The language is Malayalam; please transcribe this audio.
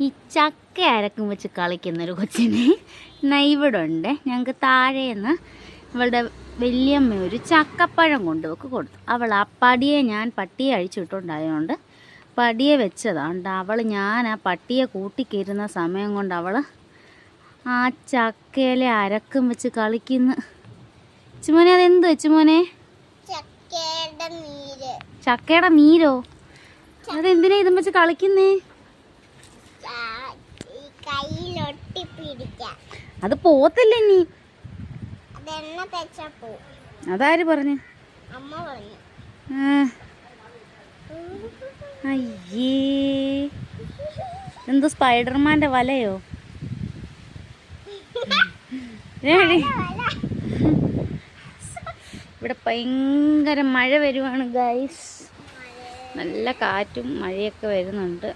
ഈ ചക്ക അരക്കും വെച്ച് കളിക്കുന്നൊരു കൊച്ചിനെ ഇവിടെ ഉണ്ട്. ഞങ്ങൾക്ക് താഴേന്ന് അവളുടെ വലിയമ്മ ഒരു ചക്കപ്പഴം കൊണ്ടുവെക്ക് കൊടുത്തു. അവൾ ആ പടിയെ ഞാൻ പട്ടിയെ അഴിച്ചിട്ടുണ്ടായതുകൊണ്ട് പടിയെ വെച്ചതാണ്. ഞാൻ ആ പട്ടിയെ കൂട്ടിക്കയറുന്ന സമയം കൊണ്ട് അവൾ ആ ചക്കയിലെ അരക്കും വെച്ച് കളിക്കുന്നു. ചുമോനെ അതെന്ത് വെച്ചു മോനെ? ചക്കയുടെ നീരോ? അതെന്തിനാ ഇതും വെച്ച് കളിക്കുന്നേ? അത് പോത്തല്ലേ നീ? അതാര് പറഞ്ഞു? അയ്യേ, എന്തോ സ്പൈഡർമാന്റെ വലയോ? ഇവിടെ ഭയങ്കര മഴ വരുവാണ് ഗൈസ്. നല്ല കാറ്റും മഴയൊക്കെ വരുന്നുണ്ട്.